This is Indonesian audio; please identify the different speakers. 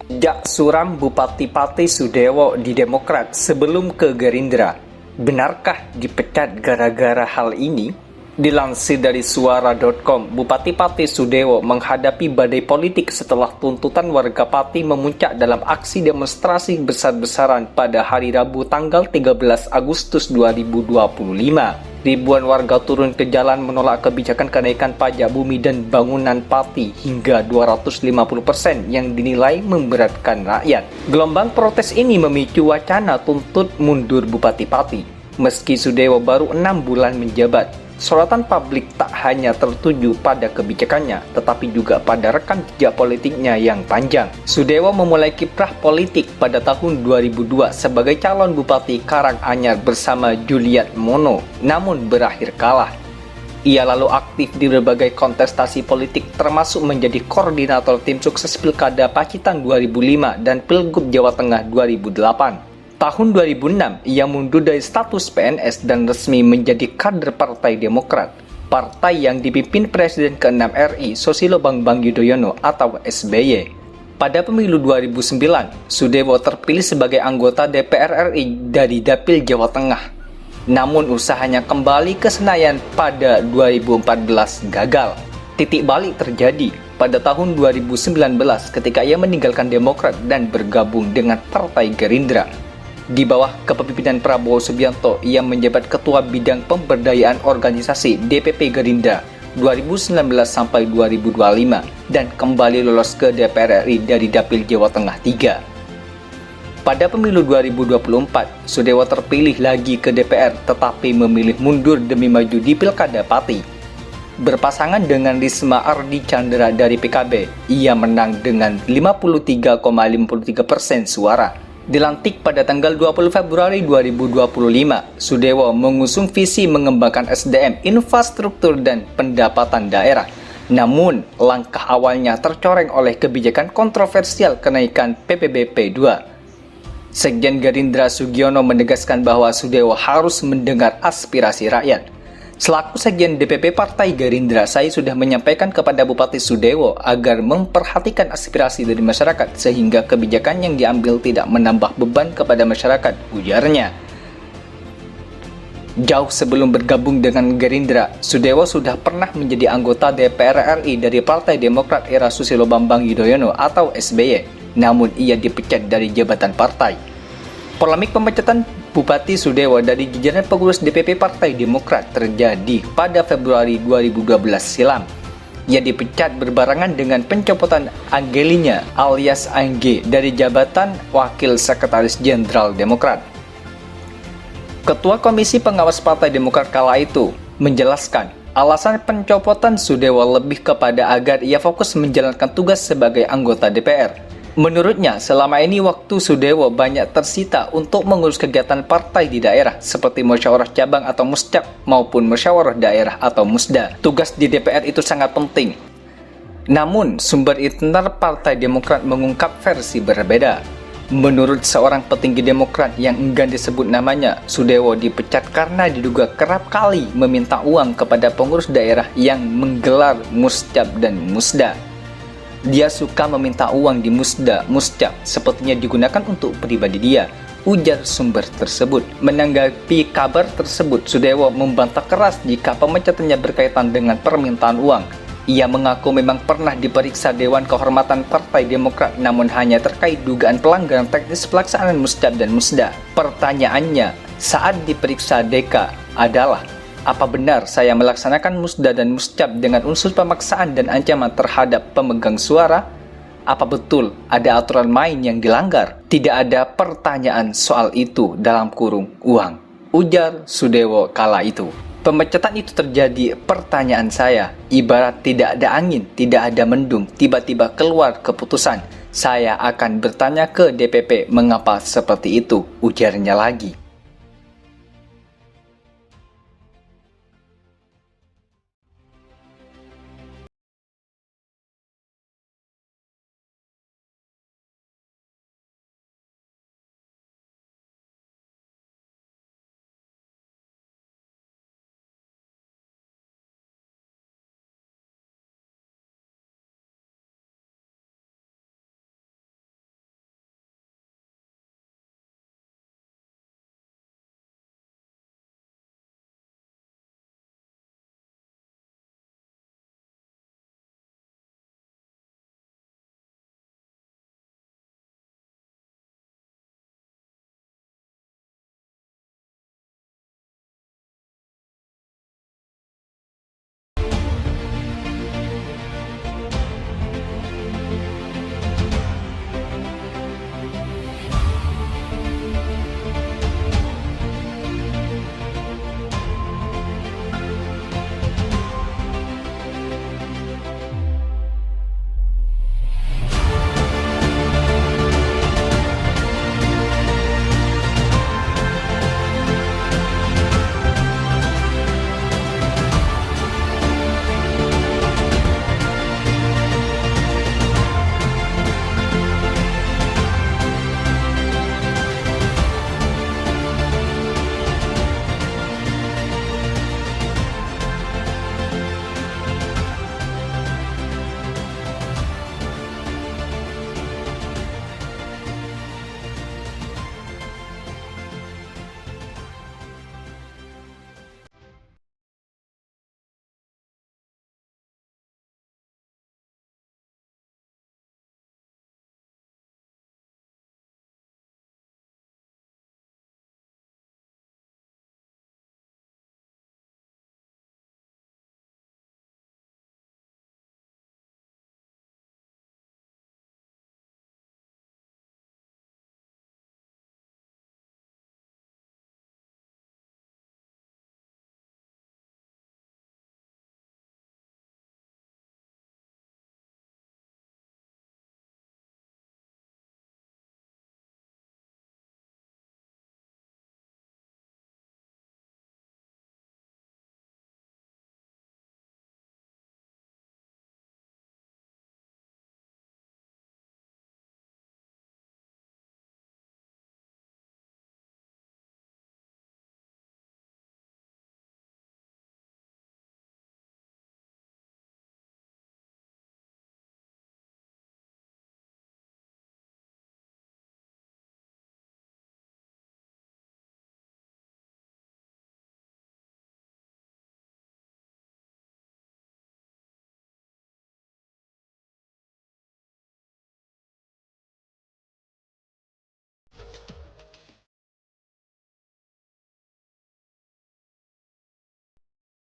Speaker 1: Jak suram Bupati Pati Sudewo di Demokrat sebelum ke Gerindra. Benarkah dipecat gara-gara hal ini? Dilansir dari suara.com, Bupati Pati Sudewo menghadapi badai politik setelah tuntutan warga Pati memuncak dalam aksi demonstrasi besar-besaran pada hari Rabu tanggal 13 Agustus 2025. Ribuan warga turun ke jalan menolak kebijakan kenaikan pajak bumi dan bangunan Pati hingga 250% yang dinilai memberatkan rakyat. Gelombang protes ini memicu wacana tuntut mundur Bupati Pati. Meski Sudewo baru 6 bulan menjabat, sorotan publik tak hanya tertuju pada kebijakannya, tetapi juga pada rekam jejak politiknya yang panjang. Sudewo memulai kiprah politik pada tahun 2002 sebagai calon Bupati Karanganyar bersama Juliat Mono, namun berakhir kalah. Ia lalu aktif di berbagai kontestasi politik termasuk menjadi koordinator tim sukses Pilkada Pacitan 2005 dan Pilgub Jawa Tengah 2008. Tahun 2006, ia mundur dari status PNS dan resmi menjadi kader Partai Demokrat, partai yang dipimpin Presiden ke-6 RI Susilo Bambang Yudhoyono atau SBY. Pada pemilu 2009, Sudewo terpilih sebagai anggota DPR RI dari Dapil Jawa Tengah. Namun usahanya kembali ke Senayan pada 2014 gagal. Titik balik terjadi pada tahun 2019 ketika ia meninggalkan Demokrat dan bergabung dengan Partai Gerindra. Di bawah kepemimpinan Prabowo Subianto, ia menjabat Ketua Bidang Pemberdayaan Organisasi DPP Gerindra 2019 sampai 2025 dan kembali lolos ke DPR RI dari Dapil Jawa Tengah 3. Pada pemilu 2024, Sudewo terpilih lagi ke DPR tetapi memilih mundur demi maju di Pilkada Pati. Berpasangan dengan Risma Ardi Chandra dari PKB, ia menang dengan 53,53% suara. Dilantik pada tanggal 20 Februari 2025, Sudewo mengusung visi mengembangkan SDM, infrastruktur, dan pendapatan daerah. Namun, langkah awalnya tercoreng oleh kebijakan kontroversial kenaikan PPBP 2. Sekjen Gerindra Sugiono menegaskan bahwa Sudewo harus mendengar aspirasi rakyat. Selaku Sekjen DPP Partai Gerindra, saya sudah menyampaikan kepada Bupati Sudewo agar memperhatikan aspirasi dari masyarakat sehingga kebijakan yang diambil tidak menambah beban kepada masyarakat, ujarnya. Jauh sebelum bergabung dengan Gerindra, Sudewo sudah pernah menjadi anggota DPR RI dari Partai Demokrat era Susilo Bambang Yudhoyono atau SBY, namun ia dipecat dari jabatan partai. Polemik pemecatan Bupati Sudewo dari jajaran pengurus DPP Partai Demokrat terjadi pada Februari 2012 silam. Ia dipecat berbarengan dengan pencopotan Angelina alias Angge dari jabatan Wakil Sekretaris Jenderal Demokrat. Ketua Komisi Pengawas Partai Demokrat kala itu menjelaskan alasan pencopotan Sudewo lebih kepada agar ia fokus menjalankan tugas sebagai anggota DPR. Menurutnya, selama ini waktu Sudewo banyak tersita untuk mengurus kegiatan partai di daerah seperti musyawarah cabang atau muscap maupun musyawarah daerah atau musda. Tugas di DPR itu sangat penting. Namun, sumber internal Partai Demokrat mengungkap versi berbeda. Menurut seorang petinggi Demokrat yang enggan disebut namanya, Sudewo dipecat karena diduga kerap kali meminta uang kepada pengurus daerah yang menggelar muscap dan musda. Dia suka meminta uang di musda, muscap, sepertinya digunakan untuk pribadi dia, ujar sumber tersebut. Menanggapi kabar tersebut, Sudewo membantah keras jika pemecatannya berkaitan dengan permintaan uang. Ia mengaku memang pernah diperiksa Dewan Kehormatan Partai Demokrat, namun hanya terkait dugaan pelanggaran teknis pelaksanaan muscap dan musda. Pertanyaannya saat diperiksa DK adalah, apa benar saya melaksanakan musda dan muscap dengan unsur pemaksaan dan ancaman terhadap pemegang suara? Apa betul ada aturan main yang dilanggar? Tidak ada pertanyaan soal itu dalam kurung uang, ujar Sudewo kala itu. Pemecatan itu terjadi, pertanyaan saya, ibarat tidak ada angin, tidak ada mendung, tiba-tiba keluar keputusan. Saya akan bertanya ke DPP mengapa seperti itu, ujarnya lagi.